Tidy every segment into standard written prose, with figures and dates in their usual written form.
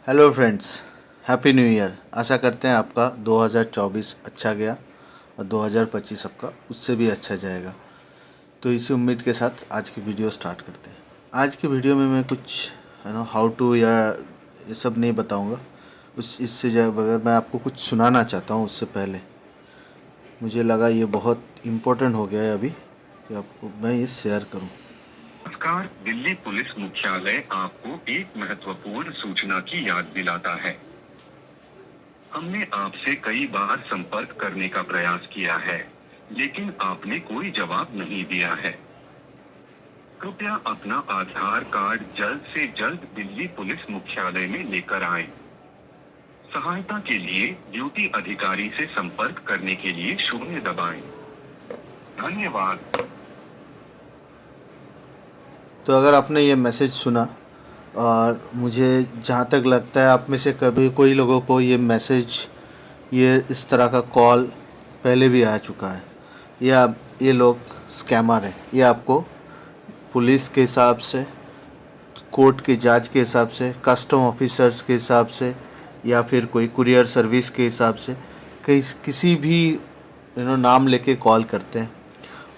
Hello friends, happy new year. आशा करते हैं आपका 2024 अच्छा गया और 2025 आपका उससे भी अच्छा जाएगा। तो इसी उम्मीद के साथ आज की वीडियो स्टार्ट करते हैं। आज की वीडियो में मैं कुछ हाउ टू या ये सब नहीं बताऊंगा। इससे अगर मैं आपको कुछ सुनाना चाहता हूँ उससे पहले मुझे लगा ये बहुत इम्पोर्टेंट हो गया है अभी कि आपको मैं ये शेयर करूँ। नमस्कार, दिल्ली पुलिस मुख्यालय आपको एक महत्वपूर्ण सूचना की याद दिलाता है। हमने आपसे कई बार संपर्क करने का प्रयास किया है, लेकिन आपने कोई जवाब नहीं दिया है। कृपया अपना आधार कार्ड जल्द से जल्द दिल्ली पुलिस मुख्यालय में लेकर आएं। सहायता के लिए ड्यूटी अधिकारी से संपर्क करने के लिए 0 दबाएं। धन्यवाद। तो अगर आपने ये मैसेज सुना और मुझे जहाँ तक लगता है आप में से कभी कोई लोगों को ये मैसेज ये इस तरह का कॉल पहले भी आ चुका है या ये लोग स्कैमर हैं। ये आपको पुलिस के हिसाब से, कोर्ट के जज के हिसाब से, कस्टम ऑफिसर्स के हिसाब से या फिर कोई कुरियर सर्विस के हिसाब से किसी भी नाम लेके कॉल करते हैं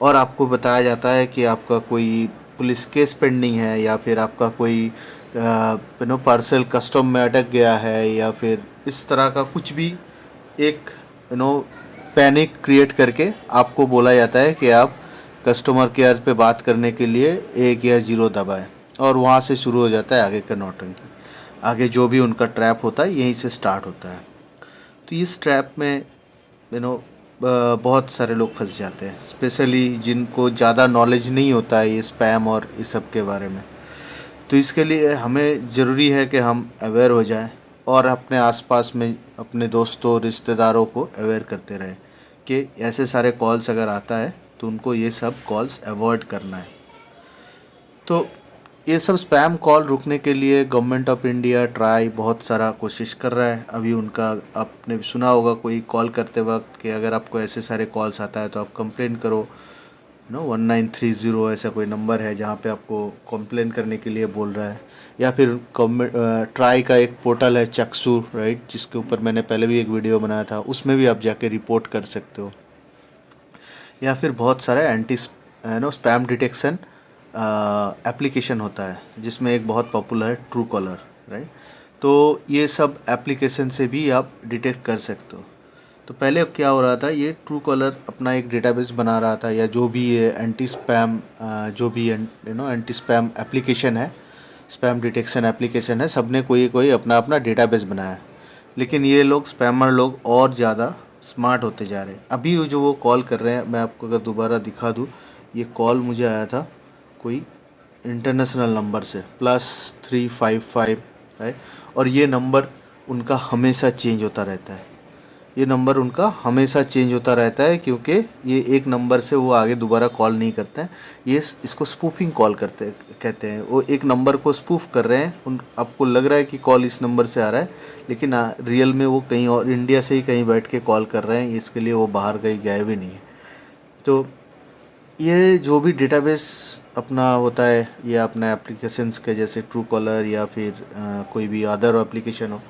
और आपको बताया जाता है कि आपका कोई पुलिस केस पेंडिंग है या फिर आपका कोई पार्सल कस्टम में अटक गया है या फिर इस तरह का कुछ भी एक पैनिक क्रिएट करके आपको बोला जाता है कि आप कस्टमर केयर पे बात करने के लिए 1 या 0 दबाएं और वहाँ से शुरू हो जाता है आगे का नौटंकी। आगे जो भी उनका ट्रैप होता है यहीं से स्टार्ट होता है। तो इस ट्रैप में बहुत सारे लोग फंस जाते हैं, स्पेशली जिनको ज़्यादा नॉलेज नहीं होता है ये स्पैम और इस सब के बारे में। तो इसके लिए हमें ज़रूरी है कि हम अवेयर हो जाएं और अपने आसपास में अपने दोस्तों रिश्तेदारों को अवेयर करते रहें कि ऐसे सारे कॉल्स अगर आता है तो उनको ये सब कॉल्स अवॉइड करना है। तो ये सब स्पैम कॉल रुकने के लिए गवर्नमेंट ऑफ इंडिया ट्राई बहुत सारा कोशिश कर रहा है। अभी उनका आपने सुना होगा कोई कॉल करते वक्त कि अगर आपको ऐसे सारे कॉल्स आता है तो आप कंप्लेन करो। 1930 ऐसा कोई नंबर है जहाँ पे आपको कंप्लेन करने के लिए बोल रहा है। या फिर गवर्नमेंट ट्राई का एक पोर्टल है चक्षु, राइट, जिसके ऊपर मैंने पहले भी एक वीडियो बनाया था, उसमें भी आप जाके रिपोर्ट कर सकते हो। या फिर बहुत सारे एंटी स्पैम डिटेक्शन एप्लीकेशन होता है जिसमें एक बहुत पॉपुलर है ट्रू कॉलर, राइट। तो ये सब एप्लीकेशन से भी आप डिटेक्ट कर सकते हो। तो पहले क्या हो रहा था, ये ट्रू कॉलर अपना एक डेटाबेस बना रहा था या जो भी ये एंटी स्पैम जो भी एंटी स्पैम एप्लीकेशन है, स्पैम डिटेक्शन एप्लीकेशन है, सब ने कोई कोई अपना अपना डेटाबेस बनाया है। लेकिन ये लोग स्पैमर लोग और ज़्यादा स्मार्ट होते जा रहे हैं। अभी जो वो कॉल कर रहे हैं, मैं आपको अगर दोबारा दिखा दूँ, ये कॉल मुझे आया था कोई इंटरनेशनल नंबर से +355 है और ये नंबर उनका हमेशा चेंज होता रहता है। ये नंबर उनका हमेशा चेंज होता रहता है क्योंकि ये एक नंबर से वो आगे दोबारा कॉल नहीं करते हैं। ये इसको स्पूफिंग कॉल कहते हैं। वो एक नंबर को स्पूफ कर रहे हैं, आपको लग रहा है कि कॉल इस नंबर से आ रहा है लेकिन रियल में वो कहीं और इंडिया से ही कहीं बैठ के कॉल कर रहे हैं। इसके लिए वो बाहर कहीं गए भी नहीं है। तो ये जो भी डेटाबेस अपना होता है, ये अपना एप्लीकेशंस के जैसे ट्रू कॉलर या फिर कोई भी अदर एप्लीकेशन हो,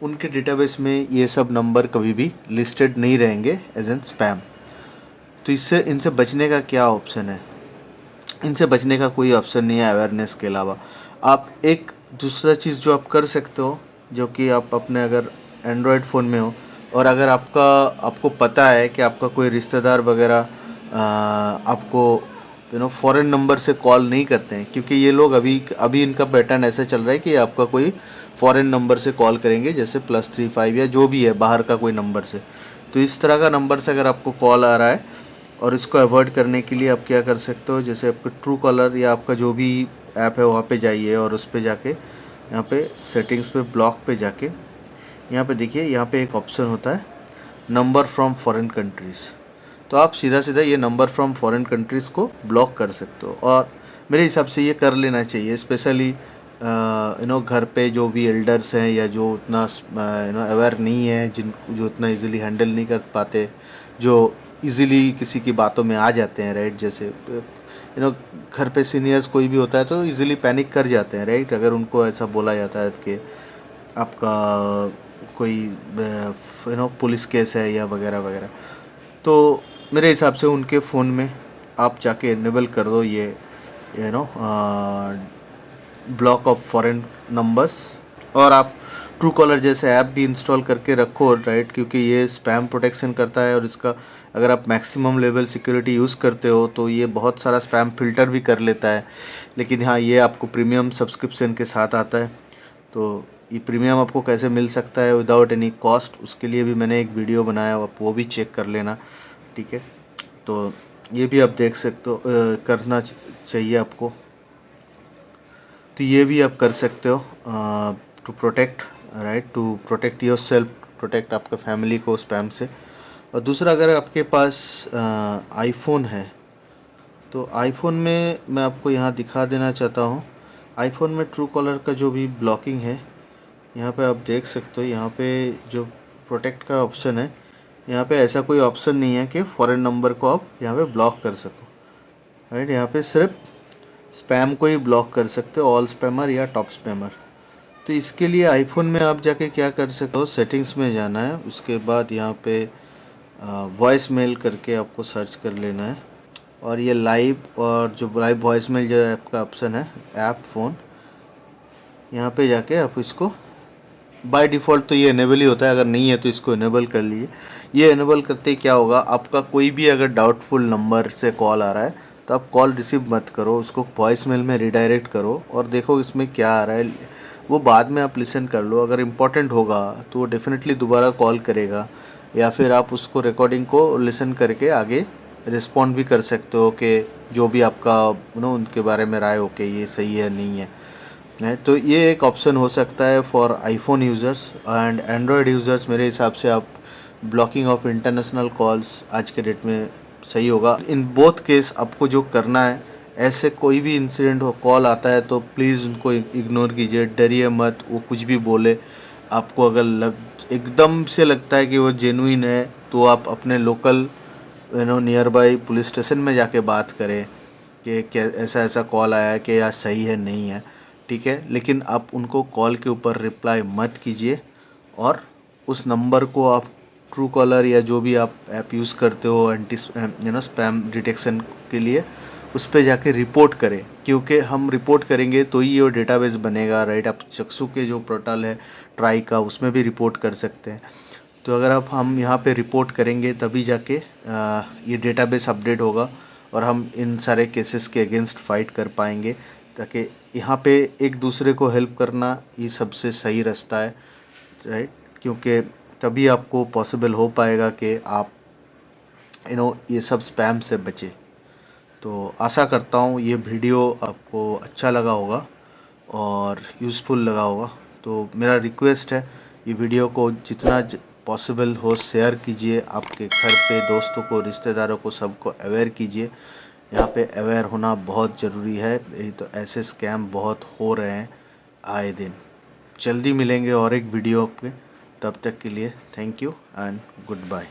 उनके डेटाबेस में ये सब नंबर कभी भी लिस्टेड नहीं रहेंगे एज एन स्पैम। तो इससे इनसे बचने का क्या ऑप्शन है? इनसे बचने का कोई ऑप्शन नहीं है अवेयरनेस के अलावा। आप एक दूसरा चीज़ जो आप कर सकते हो, जो कि आप अपने अगर एंड्रॉयड फ़ोन में हो और अगर आपको पता है कि आपका कोई रिश्तेदार वगैरह आपको फॉरेन नंबर से कॉल नहीं करते हैं, क्योंकि ये लोग अभी इनका पैटर्न ऐसा चल रहा है कि आपका कोई फॉरेन नंबर से कॉल करेंगे, जैसे +35 या जो भी है बाहर का कोई नंबर से। तो इस तरह का नंबर से अगर आपको कॉल आ रहा है और इसको अवॉइड करने के लिए आप क्या कर सकते हो, जैसे आपका ट्रू कॉलर या आपका जो भी ऐप है वहाँ पे जाइए और उस पे जाके यहाँ पे सेटिंग्स पे ब्लॉक पे जाके यहाँ पे देखिए, यहाँ पे एक ऑप्शन होता है नंबर फ्रॉम फॉरेन कंट्रीज़। तो आप सीधा सीधा ये नंबर फ्रॉम फॉरेन कंट्रीज़ को ब्लॉक कर सकते हो और मेरे हिसाब से ये कर लेना चाहिए। स्पेशली घर पे जो भी एल्डर्स हैं या जो उतना अवेयर नहीं है, जो उतना इजीली हैंडल नहीं कर पाते, जो इजीली किसी की बातों में आ जाते हैं, राइट। जैसे घर पे सीनियर्स कोई भी होता है तो इजीली पैनिक कर जाते हैं, राइट, अगर उनको ऐसा बोला जाता है कि आपका कोई पुलिस केस है या वगैरह वगैरह, तो मेरे हिसाब से उनके फ़ोन में आप जाके इनेबल कर दो ये ब्लॉक ऑफ फॉरेन नंबर्स, और आप ट्रू कॉलर जैसे ऐप भी इंस्टॉल करके रखो, राइट, क्योंकि ये स्पैम प्रोटेक्शन करता है, और इसका अगर आप मैक्सिमम लेवल सिक्योरिटी यूज़ करते हो तो ये बहुत सारा स्पैम फ़िल्टर भी कर लेता है। लेकिन हाँ, ये आपको प्रीमियम सब्सक्रिप्शन के साथ आता है। तो ये प्रीमियम आपको कैसे मिल सकता है विदाउट एनी कॉस्ट, उसके लिए भी मैंने एक वीडियो बनाया, आप वो भी चेक कर लेना, ठीक है। तो ये भी आप देख सकते हो, करना चाहिए आपको। तो ये भी आप कर सकते हो to protect, right, to protect your self, protect आपका फैमिली को स्पैम से। और दूसरा, अगर आपके पास आईफोन है तो आईफोन में मैं आपको यहाँ दिखा देना चाहता हूँ। आईफोन में ट्रू कॉलर का जो भी ब्लॉकिंग है, यहाँ पे आप देख सकते हो, यहाँ पे जो प्रोटेक्ट का ऑप्शन है, यहाँ पे ऐसा कोई ऑप्शन नहीं है कि फॉरेन नंबर को आप यहाँ पे ब्लॉक कर सको, राइट। यहाँ पे सिर्फ स्पैम को ही ब्लॉक कर सकते हो, ऑल स्पैमर या टॉप स्पैमर। तो इसके लिए आईफोन में आप जाके क्या कर सकते हो, सेटिंग्स में जाना है, उसके बाद यहाँ पे वॉइस मेल करके आपको सर्च कर लेना है, और ये लाइव, और जो लाइव वॉइस मेल जो ऐप का ऑप्शन है, ऐप फ़ोन, यहाँ पे जाके आप इसको, बाय डिफ़ॉल्ट तो ये इनेबल ही होता है, अगर नहीं है तो इसको इनेबल कर लीजिए। ये इनेबल करते ही क्या होगा, आपका कोई भी अगर डाउटफुल नंबर से कॉल आ रहा है तो आप कॉल रिसीव मत करो, उसको वॉइस मेल में रिडायरेक्ट करो और देखो इसमें क्या आ रहा है, वो बाद में आप लिसन कर लो। अगर इम्पोर्टेंट होगा तो वो डेफिनेटली दोबारा कॉल करेगा, या फिर आप उसको रिकॉर्डिंग को लिसन करके आगे रिस्पॉन्ड भी कर सकते हो कि जो भी आपका उनके बारे में राय हो कि ये सही है नहीं है। तो ये एक ऑप्शन हो सकता है for iPhone users. And Android users, मेरे हिसाब से आप ब्लॉकिंग ऑफ इंटरनेशनल कॉल्स आज के डेट में सही होगा। इन बोथ केस आपको जो करना है, ऐसे कोई भी इंसिडेंट हो, कॉल आता है तो प्लीज़ उनको इग्नोर कीजिए, डरिए मत, वो कुछ भी बोले। आपको अगर एकदम से लगता है कि वो जेन्युइन है तो आप अपने local near by police station में जाके बात करें कि क्या ऐसा ऐसा कॉल आया है कि यार सही है नहीं है, ठीक है। लेकिन आप उनको कॉल के ऊपर रिप्लाई मत कीजिए, और उस नंबर को आप ट्रू कॉलर या जो भी आप ऐप यूज़ करते हो एंटी स्पैम डिटेक्शन के लिए, उस पर जाके रिपोर्ट करें, क्योंकि हम रिपोर्ट करेंगे तो ही ये डेटाबेस बनेगा, राइट। आप चक्सू के जो पोर्टल है ट्राई का, उसमें भी रिपोर्ट कर सकते हैं। तो अगर हम यहाँ पे रिपोर्ट करेंगे तभी जाके ये डेटाबेस अपडेट होगा, और हम इन सारे केसेस के अगेंस्ट फाइट कर पाएंगे, ताकि यहाँ पे एक दूसरे को हेल्प करना ये सबसे सही रास्ता है, राइट। क्योंकि तभी आपको पॉसिबल हो पाएगा कि आप ये सब स्पैम से बचे। तो आशा करता हूँ ये वीडियो आपको अच्छा लगा होगा और यूज़फुल लगा होगा। तो मेरा रिक्वेस्ट है, ये वीडियो को जितना पॉसिबल हो शेयर कीजिए, आपके घर पे दोस्तों को, रिश्तेदारों को, सबको अवेयर कीजिए। यहाँ पे अवेयर होना बहुत ज़रूरी है, नहीं तो ऐसे स्कैम बहुत हो रहे हैं आए दिन। जल्दी मिलेंगे और एक वीडियो पे, तब तक के लिए thank you and good bye.